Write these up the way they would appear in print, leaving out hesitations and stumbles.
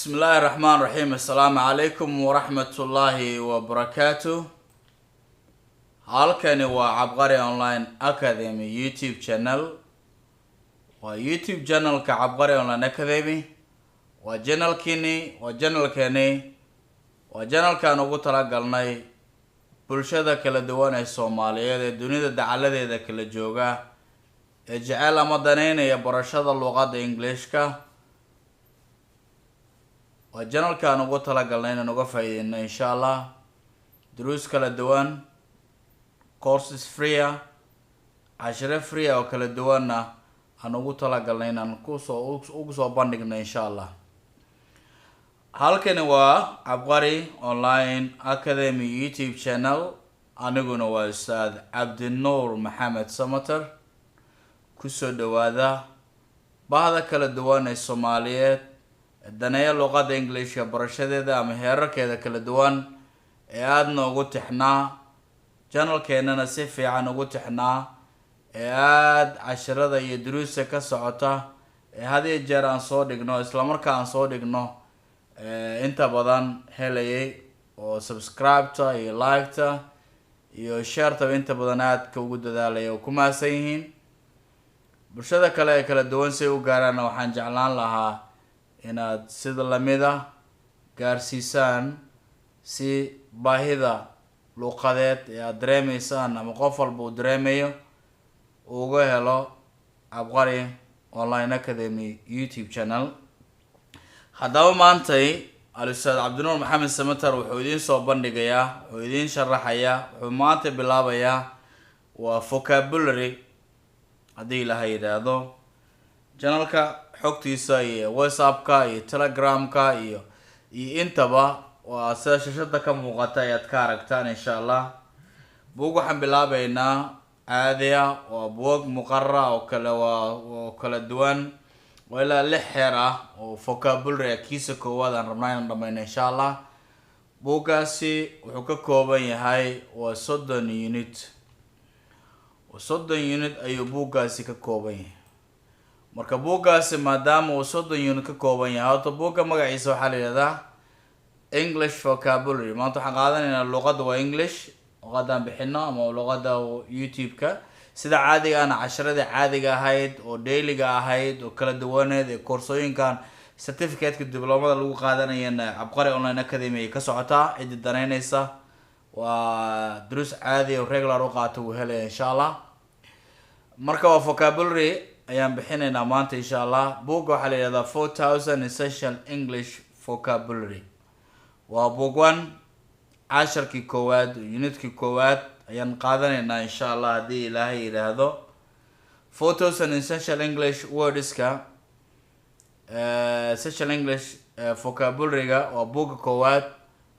بسم الله الرحمن الرحيم. السلام عليكم ورحمة الله وبركاته. halkani waa Cabqari Online Academy YouTube channel. waa YouTube channelka Cabqari Online Academy. waa channelkan ugu talagalnay bulshada kala duwan ee Soomaaliyeed ee dunida dacaladeeda kala jooga ee jecel ama daneynaya barashada luqadda Englishka. waa channelkan ugu talagalnay inaan uga faa'iideyno insha Allah duruus kala duwan, courses free, cashare free oo kala duwanna aan ugu talagalnay inaan ugu soo bandhigno insha Allah. halkani waa Cabqari Online Academy YouTube channel. aniguna waa Ustaad Cabdinuur Maxamed Samatar. kusoo dhawaada bahda kala duwan ee Soomaaliyeed daneeya luqadda Englishka barashadeeda ama heerarkeeda kala duwan ee aadna ugu tixnaa channelkeenana si fiican ugu tixnaa ee aad casharada iyo duruusta ka socota ee had iyo jeer aan soo dhigno isla markaa aan soo dhigno inta badan helayay oo subscribe-ta iyo like-ta iyo share-ta inta badan aadka ugu dadaalaya oo ku maasan yihiin. bulshada kale ee kala duwan si u gaaraan waxaan jeclaan lahaa inaad sida lamida gaarsiisaan si baahida luqadeed ee aad dareemaysaan ama qof walba uu dareemayo uga helo Cabqari Online Academy YouTube channel. haddaba maantay Al-Ustaad Cabdinuur Maxamed Samatar wuxuu idiin soo bandhigayaa, wuxuu idiin sharaxayaa, wuxuu maanta bilaabayaa waa vocabulary haddii ilaha yidhaahdo. channelka xogtiisa iyo WhatsApp-ka iyo Telegram-ka iyo intaba waa sida shashada ka muuqata ayaad ka aragtaan insha Allah. buug waxaan bilaabaynaa caadiya oo buug muqarrar oo kala duwan oo ilaa 6 xeer ah oo vocabulary kiisa koowaad aan rabnaa inaan dhamayno insha Allah. buugaasi wuxuu ka kooban yahay waa 30 unit. 30 unit ayuu buugaasi ka kooban yahay. marka buugaasi maadaama uu 30 unit ka kooban yahay, horta buugga magaciisa waxaa la yidhahdaa English vocabulary. maanta waxaan qaadanaynaa luqadda waa English, luqadaan bixino ama luqadda YouTube-ka sida caadiga ana casharadii caadiga ahayd oo daily-ga ahayd oo kala duwaneed ee koorsooyinkan certificate-ka diblomada lagu qaadanayana Cabqari Online Academy ay ka socotaa. cidii daneynaysa waa duruus caadi oo regular u qaato wuu helaya insha Allah. marka waa vocabulary ayaan bixinaynaa maanta insha Allah. buugga waxaa la yidhahdaa 4000 Essential English Vocabulary. waa buug 1 casharkii koowaad unitkii koowaad ayaan qaadanaynaa insha Allah haddii ilaahay yidhaahdo. 4000 Essential English Wordska Essential English Vocabulary-ga waa buugga koowaad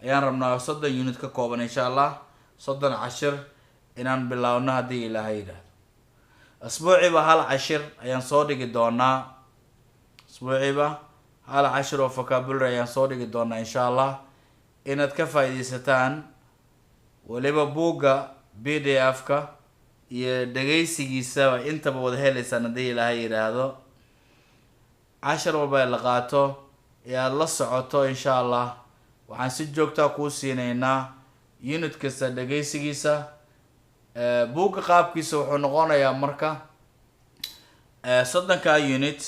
ayaan rabnaa 30 unit ka kooban insha Allah. 30 cashir inaan bilaawno haddii ilaahay yidhaahdo. asbuuciiba hal cashir ayaan soo dhigi doonaa. asbuuciiba hal cashir oo vocabulary ayaan soo dhigi doonaa insha Allah. inaad ka faa'iidaysataan waliba buugga PDF-ka iyo dhageysigiisaba intaba wada helaysaan haddii ilaahay yidhaahdo. cashir walba la qaato ee aad la socoto insha Allah waxaan si joogta kuu siinaynaa unit kasta dhageysigiisa. buugga qaabkiisa wuxuu noqonayaa marka 30ka unit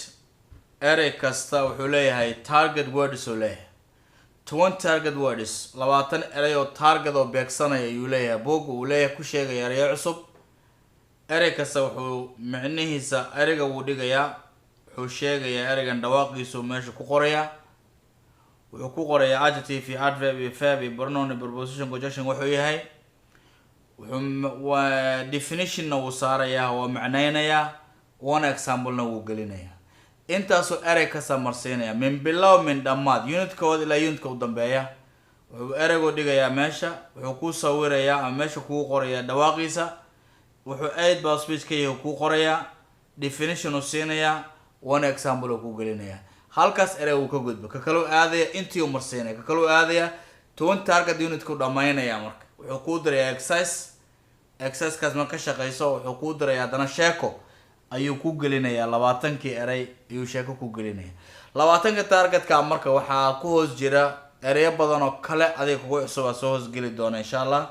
erey kasta wuxuu leeyahay target words oo leeyahay 20 target words, 20 erey oo target oo beegsanaya ayuu leeyahay. buugga uu leeyahay ku sheegaya erey cusub. erey kasta wuxuu macnihiisa ereyga uu dhigayaa, wuxuu sheegayaa ereygan dhawaaqiisu meesha ku qoraya, wuxuu ku qorayaa adjective, adverb, verb, pronoun, preposition, conjunction wuxuu yahay. waa definition uu saarayaa, waa macnaynayaa, one example-na wuu gelinayaa. intaasoo erey ka samarsiinaya min bilow min dhammaad unitkooda ilaa unitka u dambeeya. wuxuu ereygu dhigayaa meesha, wuxuu ku sawirayaa ama meesha kugu qorayaa dhawaaqiisa, wuxuu aid ba speech ka yahay ku qorayaa, definition uu siinayaa, one example uu ku gelinayaa. halkaas erey uu ka gudbo ka kale aadaya intii uu marsiinaya ka kale aadaya 20 target unit ku dhamaynaya. marka wuxuu ku dirayaa exercise kaas marka shaqeyso wuxuu ku dirayaa hadana sheeko ayuu ku gelinayaa 20 eray ayuu sheeko ku gelinaya 20 targetka marka waxaa ku hoos jira ereyo badan oo kale adiga kugu cusub soo hoos geli doona insha Allah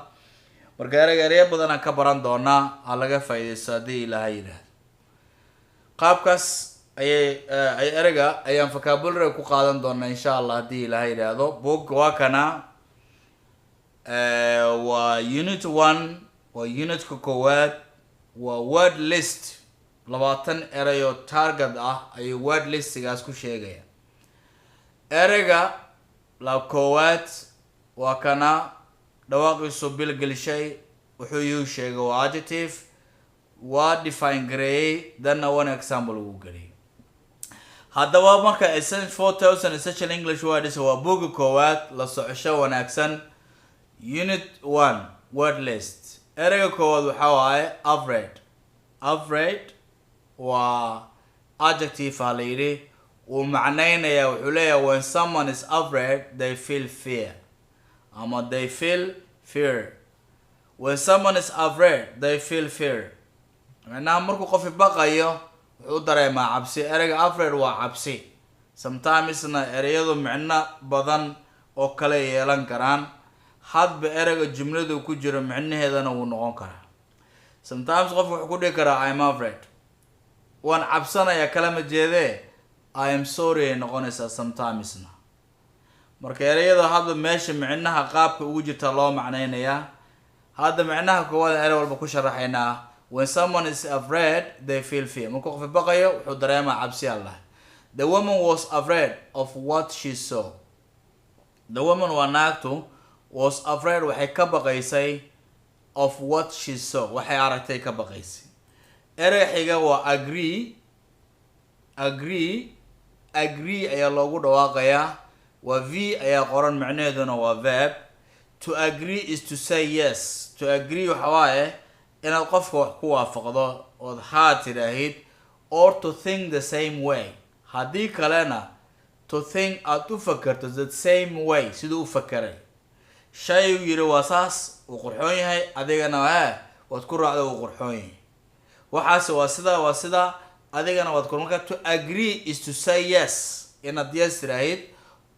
marka ereyo badan aan ka baran doonaa aan laga faa'iideysto hadii Ilaahay yiraahdo qaabkaas ay ereyga ayaan vocabulary ku qaadan doonaa insha Allah hadii Ilaahay yiraahdo book waa kana waa unit 1 waa unit koowaad waa word list 20 erayo target ah ay word listigaas ku sheegaya ereyga la koowaad waa kana dhawaaqiisu bil gelishay wuxuu uu sheegay waa adjective waa define gray dana one example uu geliyay haddaba marka essence 4000 essential english words waa buuga koowaad la socosho wanaagsan unit 1 word list ereyga koowaad waxa waaye afraid waa adjective la yiri uu macnaynaya wuxuu leeyahay when someone is afraid they feel fear ama they feel fear when someone is afraid they feel fear macnaha markuu qof baqayo wuxuu dareemaa cabsi ereyga afraid waa cabsi sometimes na ereyadu macna badan oo kale yeelan karaan hadba ereyga jumladu ku jiro macnaheedana uu noqon karaa sometimes qof wuxuu ku dhihi karaa I am afraid waan cabsanaya kala ma jeedee I am sorry noqonaysa sometimes na marka ereyada hadba meesha macnaha qaabka ugu jirta loo macnaynaya hadda macnaha koowaad erey walba ku sharaxaynaa when someone is afraid they feel fear markuu qof baqayo wuxuu dareemaa cabsi Allah the woman was afraid of what she saw the woman waa naagtu was afraid waxay ka baqaysay of what she saw waxay aragtay ka baqaysay erey xiga waa agree ayaa loogu dhawaaqayaa waa v ayaa qoran macnaheeduna waa verb to agree is to say yes to agree waxa waaye inaad qofka wax ku waafaqdo ood haa tiraahid or to think the same way haddii kalena to think aad u fakarto the same way siduu u fakaray shay uu yiri waa saas uu qurxoon yahay adigana waad ku raacdo uu qurxoon yahay waxaas waa sida adigana waad ku marka to agree is to say yes inaad yes tiraahid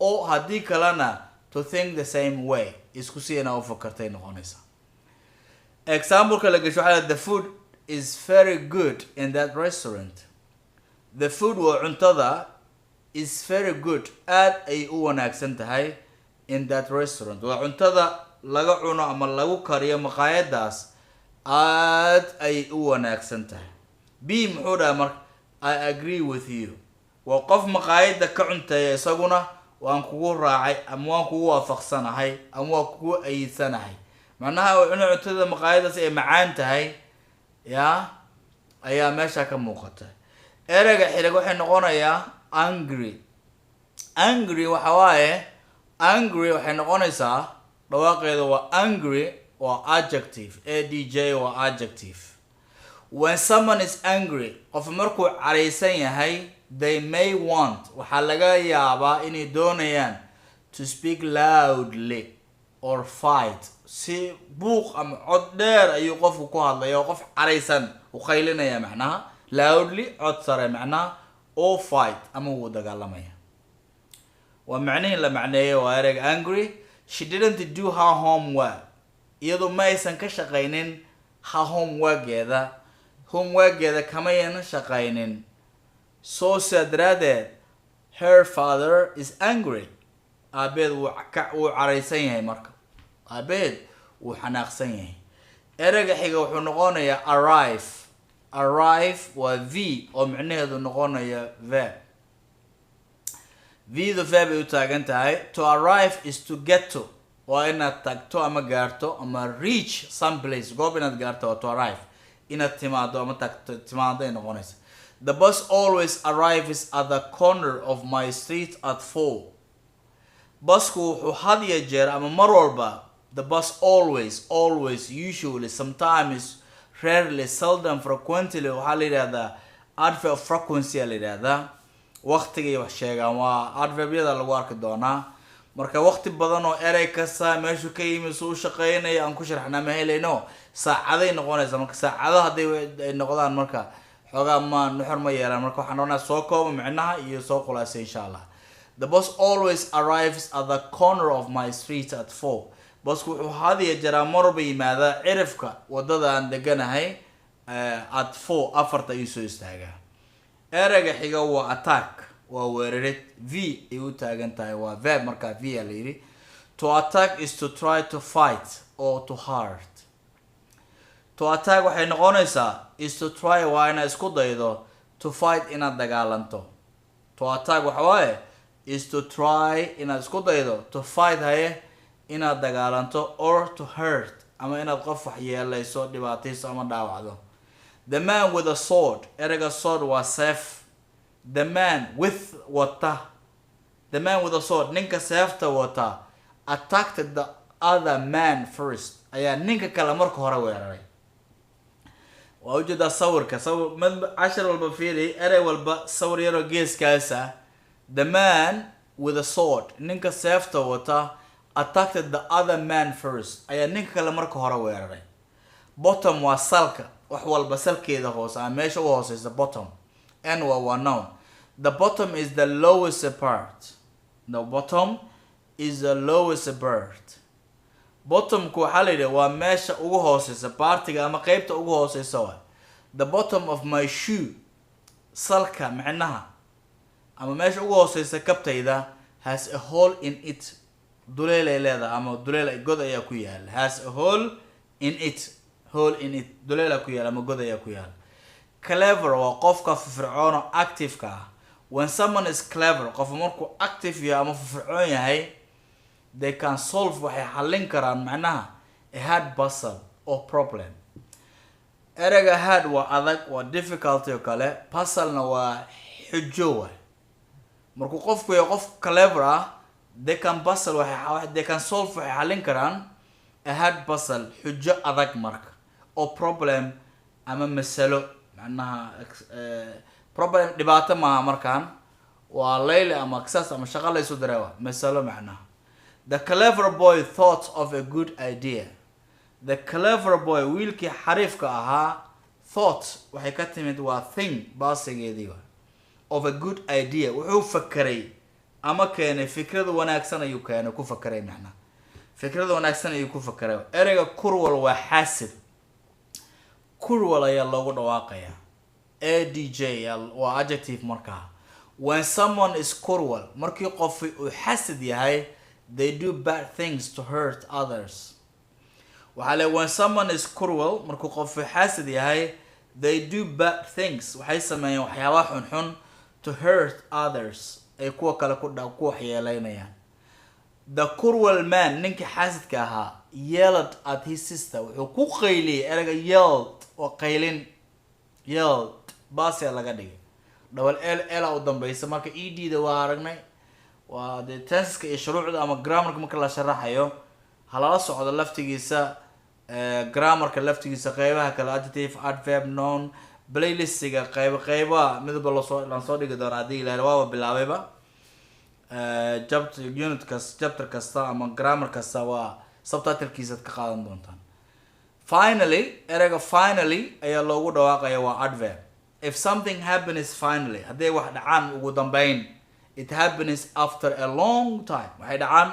oo haddii kalena to think the same way isku siina u fakartay noqonaysa example kale gasho waxa the food is very good in that restaurant the food waa cuntada is very good aad ay u wanaagsan tahay in that restaurant waa cuntada laga cuno ama lagu kariyo maqaayadaas aad ay u wanaagsan tahay b muxuu dhahay marka I agree with you waa qof maqaayada ka cunteeya isaguna waan kugu raacay ama waan kugu waafaqsanahay ama waan kugu ayidsanahay macnaha cuntada maqaayadaas ay macaan tahay ayaa meesha ka muuqata ereyga xirig waxay noqonayaa angry waxa waaye angry waxay noqonaysaa dhawaaqeeda waa angry waa adjective adj waa adjective when someone is angry qof markuu careysan yahay they may want waxa laga yaabaa inay doonayaan to speak loudly or fight si buuq ama cod dheer ayuu qofku ku hadlayaa qof careysan u qaylinaya macnaha loudly cod sare macnaha or fight ama uu dagaalamaya waa macnaheedu la macneeyo waa ereyga angry she didn't do her homework iyadoo ma aysan ka shaqaynin her homework-geeda kama aynan shaqaynin so sadraadeed her father is angry aabeed wuu careysan yahay marka aabeed wuu xanaaqsan yahay ereyga xiga wuxuu noqonayaa arrive waa v oo macnaheedu noqonaya verb the verb ay u taagan tahay to arrive is to get to waa inaad tagto ama gaarto ama reach some place goob inaad gaarto waa to arrive inaad timaado ama tagto timaado ay noqonaysa the bus always arrives at the corner of my street at 4 busku wuxuu had iyo jeer ama mar walba the bus always usually sometimes rarely seldom frequently waxaa la yidhahdaa adverb of frequency la yidhahdaa waqtigay wax sheegaan waa adverbyada lagu arki doonaa marka waqti badan oo erey kasta meeshu ka yimi soo shaqeynaya aan ku sharaxnaa ma helayno saacaday noqonaysa marka saacadaha haday ay noqdaan marka xogaa ma nuxur ma yeelan marka waxaan doonaa soo koobo micnaha iyo soo khulaasay insha allah. The bus always arrives at the corner of my street at 4. Busku wuxuu hadiya jaraa marba yimaada cirifka wadada aan deganahay at 4 afarta ayuu soo istaagaa. Ereyga xiga waa attack, waa weerarid. V ay u taagan tahay waa verb marka V la yiri. To attack is to try to fight or to hurt. To attack waxay noqonaysaa is to try waa inaad isku daydo, to fight inaad dagaalanto. To attack waxa waaye is to try inaad isku daydo, to fight haye inaad dagaalanto, or to hurt ama inaad qof wax yeelayso, dhibaatayso ama dhaawacdo. The man with a sword, ereyga sword waa seef. The man with wata, the man with a sword, ninka seefta wata, attacked the other man first, ayaa ninka kale marka hore weeraray. waa ujeedaa sawirka cashar walba fiiri erey walba sawir yaro geeskaasa. The man with a sword, ninka seefta wata, attacked the other man first, ayaa ninka kale marka hore weeraray. Bottom waa salka, wax walba salkeeda hoose ama meesha u hooseysa bottom. And waa noun. The bottom is the lowest part. The bottom is the lowest part. Bottomku waxaa la yidhaha waa meesha ugu hooseysa, partiga ama qeybta ugu hooseysa waa. The bottom of my shoe, salka micnaha ama meesha ugu hooseysa kabtayda, has a hole in it. Duleel ay leedahay ama duleel god ayaa ku yaal. Has a hole in it. Hole in it. Duleel ayaa ku yaal ama god ayaa ku yaal. Clever waa qofka firfircoon oo active ka ah. When someone is clever, qof markuu active yahay ama firfircoon yahay, they can solve waxay xallin karaan macnaha a hard puzzle or problem. Ereyga hard waa adag, waa difficulty oo kale. Puzzle-na waa xujo waay. Markuu qofku yahay qof clever ah, they can puzzle they can solve waxay xallin karaan a hard puzzle, xujo adag marka, or problem ama masalo macnaha problem dhibaato maaha markaan, waa layli ama qisas ama shaqo la isu diray waa masalo macnaha. The clever boy thought of a good idea. The clever boy, wiilkii xariifka ahaa, thought waxay ka timid waa thing baasigeedii waa, of a good idea, wuxuu fakaray ama keenay fikrad wanaagsan ayuu keenay, ku fakaray macnaha fikrad wanaagsan ayuu ku fakaray. Ereyga cruel waa xaasid. Cruel ayaa loogu dhawaaqayaa. Adj waa adjective markaa. When someone is cruel, markii qof uu xasid yahay, they do bad things to hurt others. waxaa le when someone is cruel, markuu qof xasid yahay, they do bad things, waxay sameeyaan waxyaaba xunxun, to hurt others, ay kuwa kale ku waxyeelaynayaan. The cruel man, ninkii xasidka ahaa, yelled at his sister, wuxuu ku qayliyay. ereyga yelled waa qaylin. Yelled baasyaa laga dhigay, double l u dambaysa marka ed-da waa aragnay. waa de tenseska iyo shuruucda ama grammarka marka la sharaxayo halala socdo laftigiisa grammarka laftigiisa qeybaha kale, adjective, adverb, noun, playlistiga qeyba midba la soo dhigi doona haddii ilaahay waaba bilaabayba. chapter kasta ama grammar kasta waa subtitle-kiisa ka qaadan doontaan. Finally, ereyga finally ayaa loogu dhawaaqaya waa adverb. If something happens finally, hadday wax dhacaan ugu dambeyn, it happens after a long time, waxay dhacaan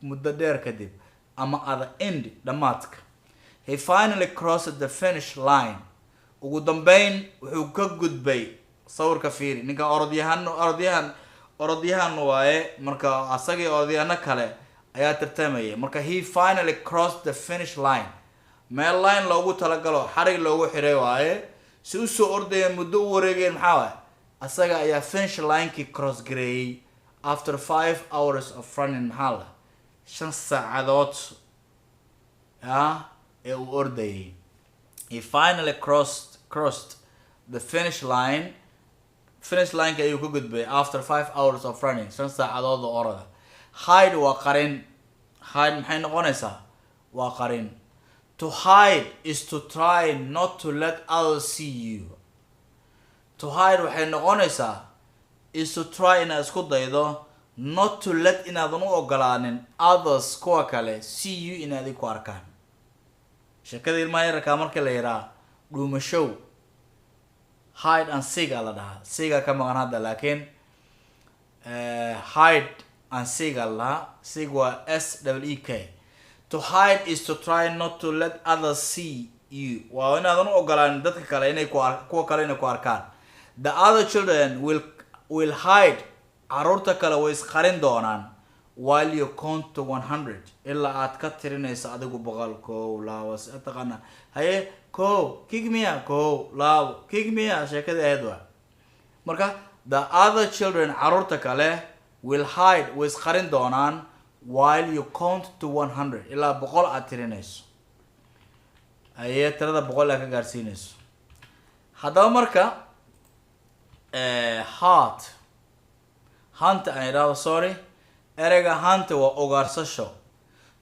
muddo dheer kadib ama at the end, dhamaadka. He finally crossed the finish line. ugu dambeyn wuxuu ka gudbay. sawirka fiiri, ninka orodyahan waaye, marka asagii orodyahano kale ayaa tartamayay. marka he finally crossed the finish line, meel line loogu talagalo xarig loogu xiray waaye, si u soo ordayeen muddo u wareegeen. maxaa waaye asaga ayaa finish line-kii cross gareeyay after 5 hours of running. maxaa la 5 saacadood ee uu ordayay. He finally crossed the finish line. finish line-ka ayuu ka gudbay after 5 hours of running, 5 saacadood oo orada. Hide waa qarin. Hide maxay noqonaysaa? waa qarin. To hide is to try not to let others see you. To hide waxay noqonaysaa is to try inaad isku daydo, not to let inaadan u ogolaanin others kuwa kale see you inaad ku arkaan. sheekada ilmaha yarka marka la yiraa dhuumashow hide and seek ala dhaha seek ka maqan hadda laakiin hide and seek ala seek waa SEEK. To hide is to try not to let others see you. Waa inaadan u ogolaan dadka kale inay kuwa kale inay ku arkaan. The other children will hide. Caruurta kale way isqarin doonaan while you count to 100 ilaa aad ka tirinayso adigu boqol kow labo taqana haye kow kick me kow labo kick me sheekada ahayd waa marka the other children caruurta kale will hide way isqarin doonaan while you count to 100 ilaa boqol aad tirinayso haye tirada boqol aad ka gaarsiinayso haddaba marka hunt and sorry erega hunt waa ogaarsasho.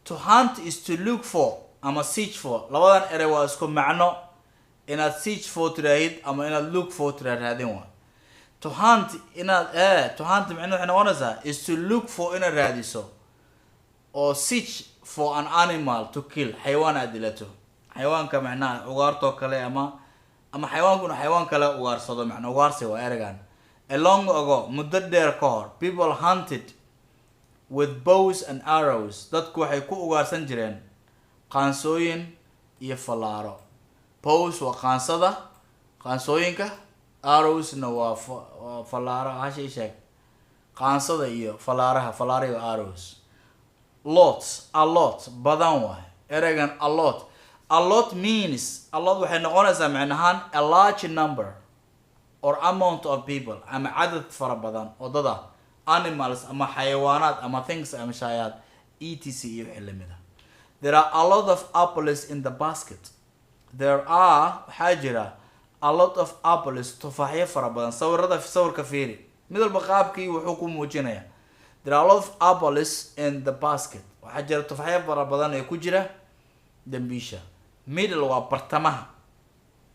To hunt is to look for ama search for. Labadan ere waa isku macno inaad search for tiraahid ama inaad look for tiraahidin waa. To hunt inaad to hunt macno waxay noqonaysaa is to look for inaad raadiso or search for an animal to kill xayawaan aad dilato. Xayawaanka macnaha ugaarto kale ama xayawaankuna xayawaan kale ugaarsado macno ugaarsi waa eregan. A long ago muddo dheer ka hor people hunted with bows and arrows. Dadku waxay ku ugaarsan jireen qaansooyin iyo falaaro. Bows waa qaansooyinka, arrowsna waa falaaro hashi sheeg. Qaansada iyo falaaraha iyo arrows. Lots, a lot, badan waay. Eregan a lot. A lot means waxay noqonaysaa macnahaan a large number or amount of people ama cadad fara badan oo dada animals ama xayawaanaad ama things ama shayad etc iyo wixii lamida. There are a lot of apples in the basket. There are waxaa jira a lot of apples tufaaxyo fara badan. sawirka fiiri mid walba qaabkii wuxuu ku muujinaya. There are a lot of apples in the basket. waxaa jira tufaaxyo fara badan ee ku jira dambiisha. Middle waa bartamaha.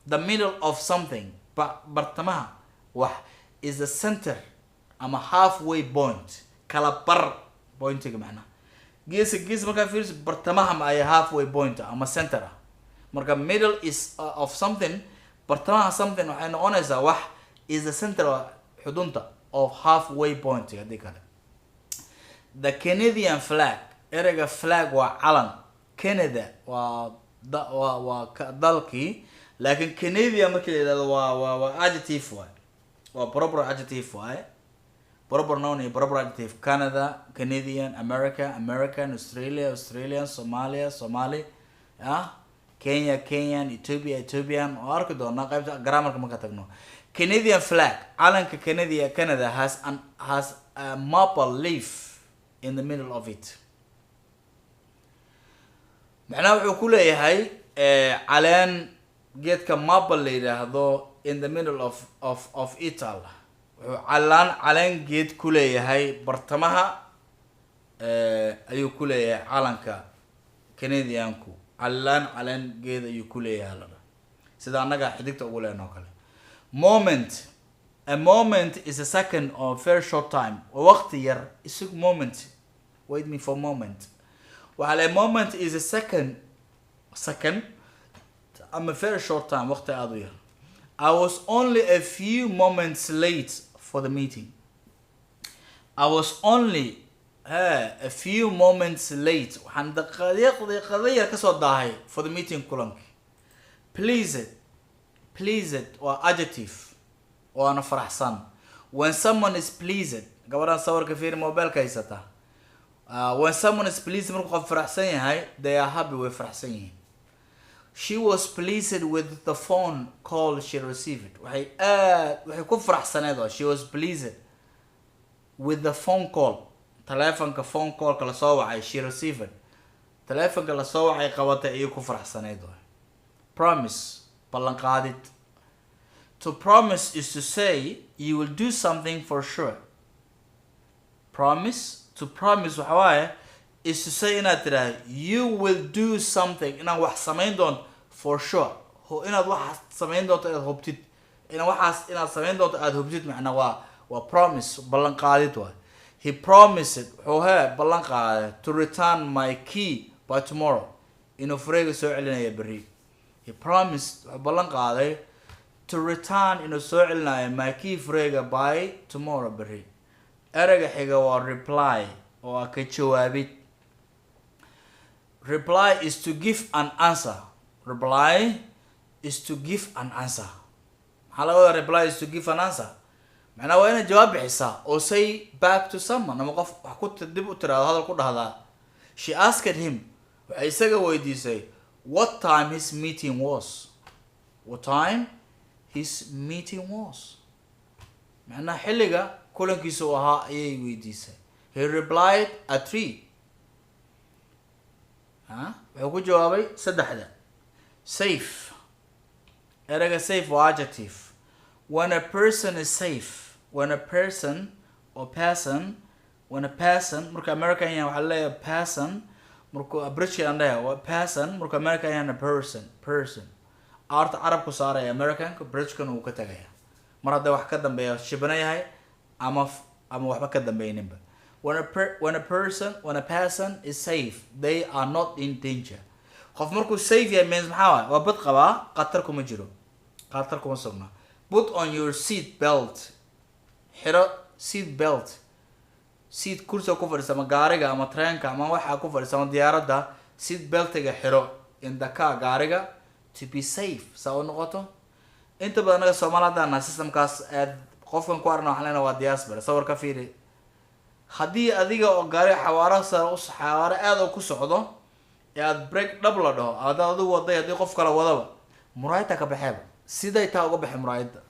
The middle of something bartamaha wax is the center ama halfway point kala bar pointiga macna gees marka fiirs bartamaha ma ay halfway point ama center marka middle is of something bartamaha something waxay noqonaysaa wax is the center xudunta of halfway point hadii kale. The Canadian flag erega flag waa calan. Canada waa dalkii laakiin Canadian markii la yiraahdo waa adjective waa proper adjective proper noun iyo proper adjective. Canada, Canadian, American, Australian, Somali, Kenya, Kenyan, Ethiopian. oo arki doona qaybta grammarka marka tagno. Canadian flag calanka Canada has a maple leaf in the middle of it. macnaha wuxuu ku leeyahay caleen geedka maple la yiraahdo in the middle of it all. wuxuu caleen geed ku leeyahay bartamaha ayuu ku leeyahay calanka Canadianku. caleen geed ayuu ku leeyahay sida anaga xidigta ugu leenoo kale. A moment is a second or very short time. waqti yar isig moment. Wait me for moment. While a moment is a second I'm a very short time waqti aad u yar. I was only a few moments late for the meeting. I was only a few moments late waxaan daqiiqada yar ka soo daahay for the meeting kulanki. Pleased waa adjective waana faraxsan. When someone is pleased gabadhan sawirka fiiri mobilka haysata. When someone is pleased markuu qof faraxsan yahay they are happy way faraxsan yihiin. She was pleased with the phone call she received. waxay ku faraxsaneed oo she was pleased with the phone call. Telefonka phone call kala soo wacay she received. Telefonka la soo wacay qabatay ayuu ku faraxsaneed oo. Promise ballan qaadid. To promise is to say you will do something for sure. To promise waxa waaye is to say inaad tiraahdo you will do something inaad wax samayn doonto for sure. inaad wax samayn doonto aad hubtid inaad samayn doonto aad hubtid macna waa promise ballan qaadid waa. He promised ballan qaaday to return my key by tomorrow inuu fureyga soo celinaya berri. He promised ballan qaaday to return inuu soo celinayo my key freega by tomorrow berri. Ereyga xiga waa reply oo ah ka jawaabid. Reply is to give an answer. Reply is to give an answer. Maxaa laga wadaa reply is to give an answer? macnaha waa inaad jawaab bixisaa oo say back to someone ama qof wax ku dib u tiraado hadal ku dhahdaa. She asked him, waxay isaga weydiisay what time his meeting was. What time his meeting was. macnaha xilliga kulankiisa uu ahaa ayay weydiisay. He replied at 3. wuxuu ku jawaabay saddexda. Safe. ereyga safe waa adjective. When a person is safe, when a person marka American yahay waxaa leeyahay person, marka British aan leeyahay person, marka American yahay person. Arta Arabku saaraya American ka Britishkan uu ka tagaya. Mar hadda wax ka dambeeya shibana yahay ama waxba ka dambeeyninba. When a person is safe, they are not in danger. qof markuu safe yahay means maxaa waay? waa bad qabaa, qatar kuma jiro. qatar kuma sugna. Put on your seat belt. xiro seat belt. seat kursiga ku fadhiisa ama gaariga ama treenka ama waxa ku fadhiisa ama diyaaradda seat beltiga xiro in the car gaariga to be safe. saa u noqoto. inta badan anaga Soomaalida systemkaas qofkan ku arna waxaan leenahay waa diaspora. sawir ka fiiri. haddii adiga oo gaari xawaare aad ku socdo aad break double dhaho adigu waday hadii qof kale wadaba muraayada ka baxeeba siday taa uga baxay muraayada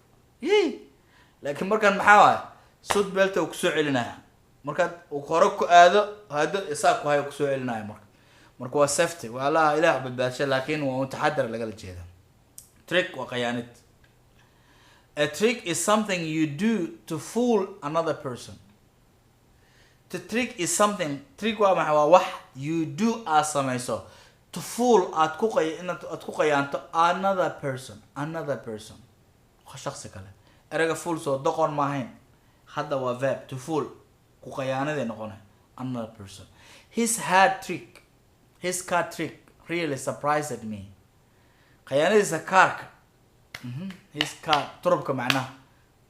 laakiin markan maxaa waay suit belt uu ku soo celinaya marka uu qoro ku aado hada isaaq ku hayo ku soo celinaya marka waa safety waa la ilaah badbaasho laakiin waa taxadar laga jeeda. Trick waa qayaanid. A trick is something you do to fool another person. To trick is something. Trick waa maxay? waa wax you do as samayso to fool aad ku qayaanto another person. shakhsi kale. ereyga fool soo doqon ma ahayn. hadda waa verb to fool ku qayaanada noqonay another person. His card trick really surprised me. qayaanadiisa kaarka his card turubka macnaha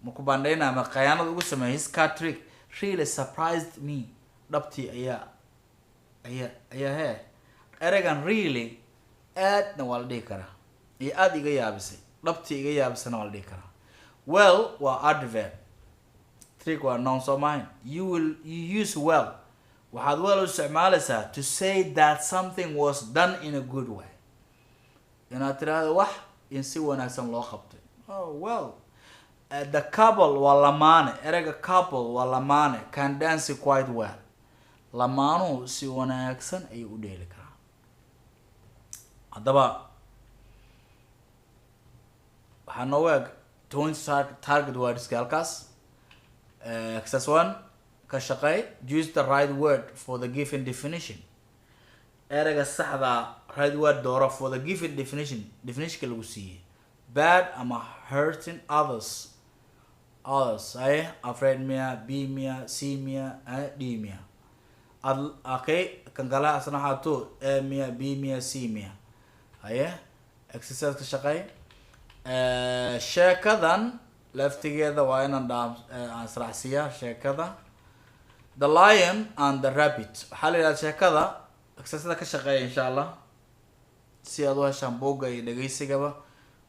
markuu bandhayna ama qayaanada ugu sameeyay his card trick really surprised me. dhabtii ayaa ereygan really aadna waa la dhihi karaa iyo aad iga yaabisay. dhabtii iga yaabisana waa la dhihi karaa. Well waa adverb. Trick waa noun soo maahayn. You use well. waxaad well u isticmaalaysaa to say that something was done in a good way. inaad tiraahdo wax in si wanaagsan loo qabtay. Oh well. The couple waa lamaane. ereyga couple waa lamaane can dance quite well. lamaanu si wanaagsan ayay u dheeli karaa. haddaba waxaa noo eeg 20 target words halkaas. Exercise 1 ka shaqeey. Use the right word for the given definition. ereyga saxda right word dooro for the given definition lagu siiyey. Bad ama hurting others. afraid mia, b mia, c mia, d mia. okay kan kale asna xato a mia, b mia, c mia. exercise ka shaqeey. sheekadan laftigeeda waa inaan asraacsiyaa sheekada. The Lion and the Rabbit. waxaa la yidhahdaa sheekada exercise ka shaqeeya insha Allah si aad u heshaan bogga iyo dhageysigaba.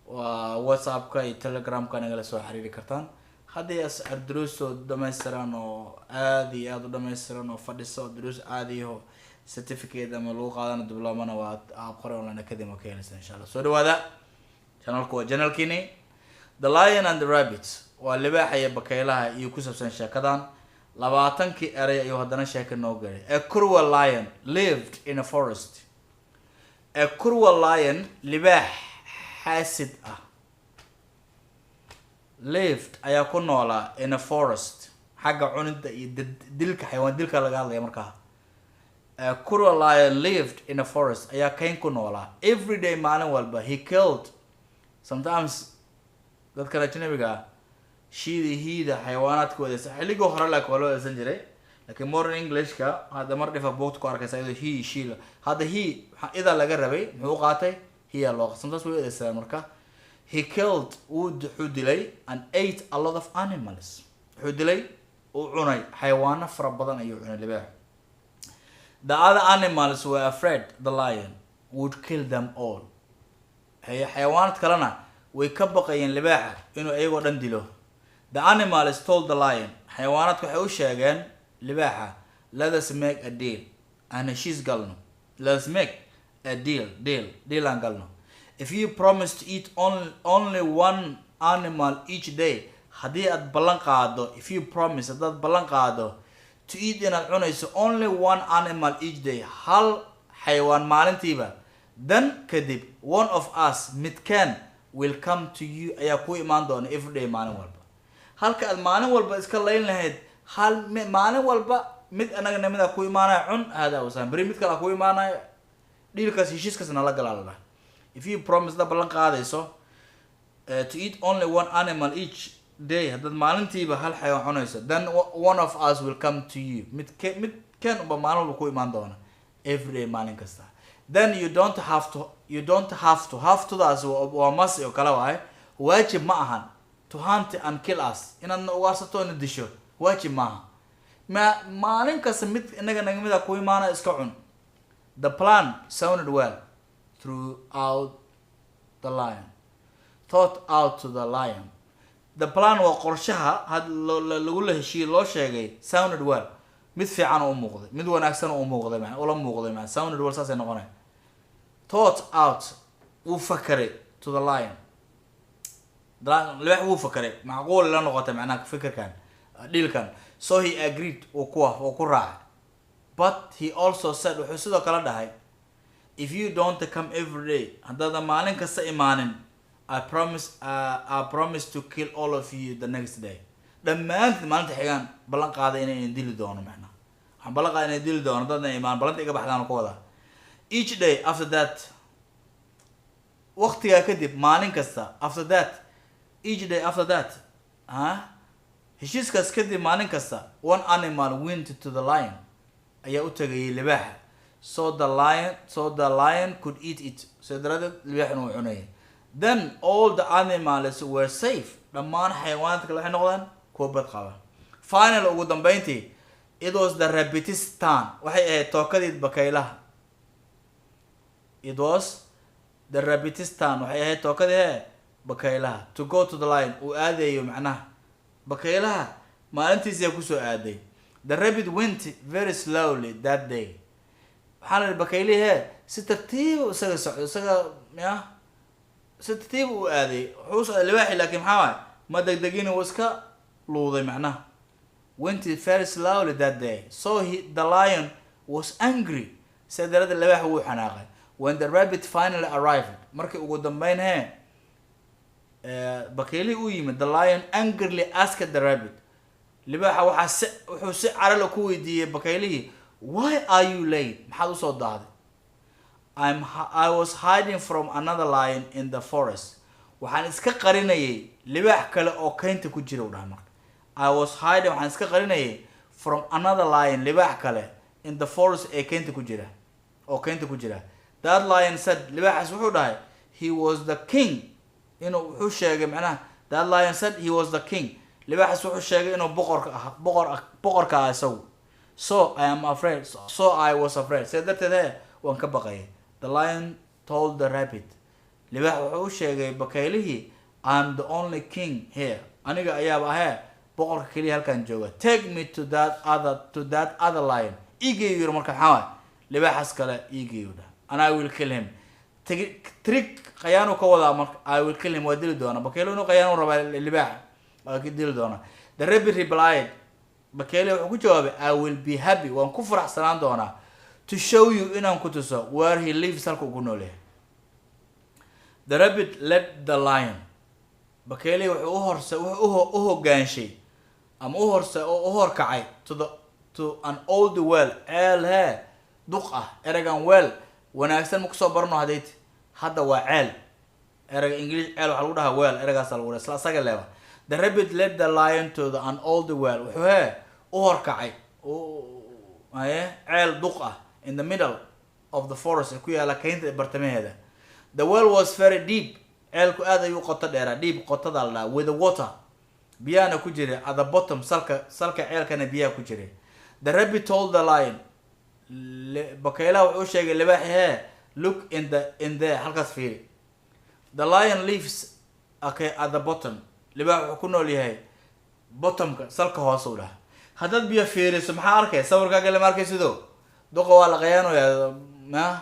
waa WhatsApp-ka iyo Telegram-ka nagala soo xiriiri kartaan. haddii asar duruus oo dhammaystiran oo aad iyo aad u dhammaystiran oo fadhiso duruus caadi ah certificate ama lagu qaadana diploma-na waa qoray online academy ka helaysaa insha Allah. soo dhawaada channelku waa channelkiini The Lion and the Rabbit. waa libaaxa iyo bakaylaha iyo ku saabsan sheekadan 20 erey ayuu haddana sheeka noo galay. A cruel lion lived in a forest. A cruel lion libaax xaasid ah lived ayaa ku noolaa in a forest. xagga cunida iyo dilka xayawaan dilka laga hadlaya markaa. A cruel lion lived in a forest ayaa kayn ku noolaa. Every day maalin walba he killed sometimes dadka ajnabiga hiida xayawaanaadkooda xilliga hore la kala wadasan jiray laakiin modern English-ka hadda mar dhifa boogta ku arkaysa iyadoo he she hadda he ida laga rabay muxuu qaatay hiya loo sometimes way adeegsadaan marka he killed wuxuu dilay and ate a lot of animals wuxuu dilay uu cunay xayawaano fara badan ayuu cunay libaax. The other animals were afraid the lion would kill them all. xayawaanad kalena way ka baqayeen libaaxa inuu ayagoo dhan dilo. The animals told the lion, xayawaanadku waxay u sheegeen libaaxa, let us make a deal aan heshiis galno. Let us make a deal aan galno. If you promise to eat only one animal each day, haddii aad ballan qaado, if you promise haddaad ballan qaado to eat inaad cunayso only one animal each day, hal xayawaan maalintiiba, then kadib one of us midkaan will come to you ayaa ku imaan doona every day maalin walba. halka aad maalin walba iska layn lahayd maalin walba mid anaga nimada ku imaanaya cun hada wasaan bari mid kale ku imaanaya dhiilkaas heshiiskaasna la galaalada. If you promise da ballan qaadayso to eat only one animal each day, haddaad maalintiiba hal xayawaan cunayso, then one of us will come to you mid kan uba maalin walba ku imaan doona every day maalin kasta. Then you don't have to daas waa mas oo kala waay waajib ma ahan to hunt and kill us inaad ugaarsato ina disho waajib maaha maalin kasta mid inaga nagmida ku imaana iska cun. The plan sounded well throughout the lion. Thought out to the lion. The plan waa qorshaha had lagu la heshiiyay loo sheegay sounded well. mid fiican oo muuqday mid wanaagsan oo muuqday ma oo la muuqday ma sounded well saasay noqonay. Thought out wuu fakaray to the lion. libaax wuu fakaray macquul la noqotay macnaha fikirkan dealkan. So he agreed oo ku raacay. But he also said wuxuu sidoo kale dhahay, if you don't come every day, haddaad maalin kasta imaanin, I promise to kill all of you the next day. dhammaantiin maalinta xigaan ballan qaaday inay dili doono macnaha waxaan ballan qaaday inay dili doono dadna imaan ballanta iga baxdaan ku wada. Each day after that waqtiga kadib maalin kasta after that each day after that heshiiskaas kadib maalin kasta one animal went to the lion ayaa u tagayay libaaxa so the lion could eat it so daradeed libaaxna uu cunayay. Then all the animals were safe. dhammaan xayawaanka kale waxay noqdeen kuwa bad qaba. Finally ugu dambeyntii it was the rabbit's turn. waxay ahayd tookadii bakaylaha. It was the rabbit's turn. waxay ahayd tookadii bakaylaha to go to the lion uu aadayo macnaha bakaylaha maalintiisa ku soo aaday. The rabbit went very slowly that day. waxaan bakaylihi si tartiib isaga socdo isaga si tartiib u aaday wuxuu soo libaaxi laakiin maxaa ma degdegin uu iska luuday macnaha. Went very slowly that day. So the lion was angry. sadarada libaax wuu xanaaqay. When the rabbit finally arrived, markii ugu dambeyn bakayli u yimid, the lion angrily asked the rabbit. libaaxa wuxuu si caralo ku weydiiyay bakaylihi, why are you late? maxaad u soo daaday? I was hiding from another lion in the forest. waxaan iska qarinayay libaax kale oo kaynta ku jira u dhahay marka. I was hiding waxaan iska qarinayay from another lion libaax kale in the forest ee kaynta ku jira oo kaynta ku jira. That lion said, libaaxaas wuxuu dhahay, he was the king. inuu wuxuu sheegay macnaha that lion said he was the king. libaaxaas wuxuu sheegay inuu boqorka ah isagu. So I was afraid. see darteed waan ka baqayay. The lion told the rabbit. libaax wuxuu sheegay bakaylihii, I'm the only king here. aniga ayaaba ahee boqorka kaliya halkan jooga. Take me to that other lion. iigeeyo marka maxaa libaaxaas kale iigeeyo and I will kill him. trick qayaanu ka wadaa marka I will kill him waa dili doona. bakaylo inuu qayaanu raba libaaxa waa ka dili doona. The rabbit replied. bakaylo wuxuu ku jawaabay, I will be happy. waan ku faraxsanaan doonaa to show you inaan ku tuso where he lives halka uu ku nool yahay. The rabbit led the lion. bakaylo wuxuu u hogaanshay ama u horkacay to an old well. ceel duq ah. eragan well wanaagsan ma ku soo barno hadda waa ceel. erayga English ceel waxa lagu dhahaa well. eragaas lagu dhahaa isla asaga leeba. The rabbit led the lion to an old well. wuxuu u horkacay ceel duq ah in the middle of the forest ku yaala kaynta bartamaheeda. The well was very deep. ceelku aad ayuu qoto dheeraa deep qotada la dhahaa with the water biyahana ku jira at the bottom salka ceelkana biyaha ku jira. The rabbit told the lion bakaylaha wuxuu sheegay libaaxi hee look in the halkaas fiiri. The lion lives okay at the bottom. libaax wuxuu ku nool yahay bottomka salka hoose u dhaha. haddaad biyo fiiriso maxaa arkay sawirkaaga lama arkay sidoo doqa waa la qayaanaya ma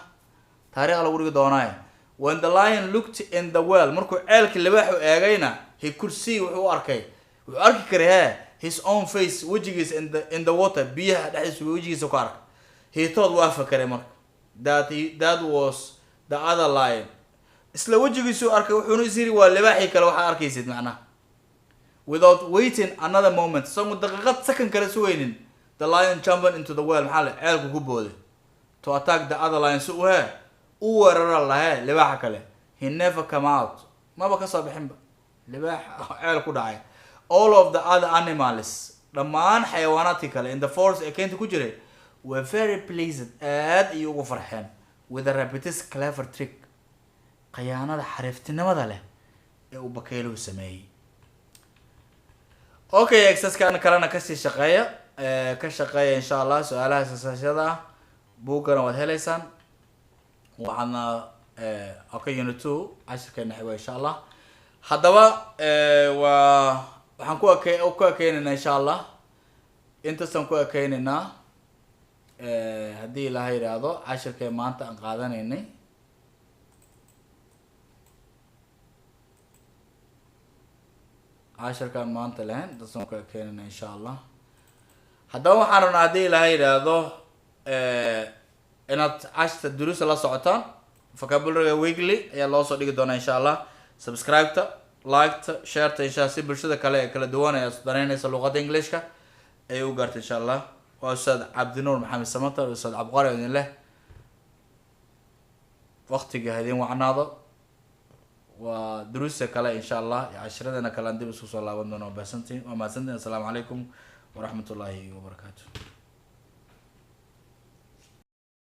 taariikh lagu dhigi doonaa. When the lion looked in the well markuu ceelka libaaxu eegayna he could see wuxuu arki karay his own face wajigiisa in the water biyaha dhexdiisa wajigiisa ku arkay. He thought waa fakaray marka that was the other lion. isla wajigiisu arkay wuxuuna isiri waa libaaxi kale waxa arkaysid macnaha. Without waiting another moment sangu daqiiqad second kale sugaynin the lion jumped into the well maxaa ceelku ku booday to attack the other lion so u weerara lahaa libaaxa kale. He never come out maba ka soo bixinba libaax ceel ku dhacay. All of the other animals dhammaan xayawaanaadkii kale in the forest ee keenta ku jiray were very pleased aad ay ugu farxeen with the rabbit's clever trick qayaanada xariiftinimada leh ee uu bakayluhu sameeyay. Okay exercise kalena kasii shaqeeya insha Allah su'aalaha asaasiyada ah buugana waad helaysaan waxaana okay unit 2 cashirkeena xiga insha Allah. haddaba waxaan ku ekeenaynaa insha Allah intaasaan ku ekeenaynaa haddii ilaahay yiraahdo cashirkee maanta aan qaadanaynay cashirkaan maanta lahayn intaasaan ku ekeenaynaa insha Allah. haddaba waxaan rabnaa haddii ilaahay yiraahdo inaad cashirka duruusa la socotaan vocabulary weekly ayaa loo soo dhigi doonaa insha Allah. subscribe-ta like-ta share-ta insha Allah si bulshada kale ee kala duwan ee danaynaysa luqadda Englishka ay u gaarto insha Allah. waa Ustaad Cabdinuur Maxamed Samatar Ustaad Cabqari idin leh waqtiga hadin wacnaado waa duruusa kale insha Allah iyo cashiradana kale aan dib isku soo laaban doono. baasantiin waa mahadsantiin. assalaamu calaykum ورحمة الله وبركاته.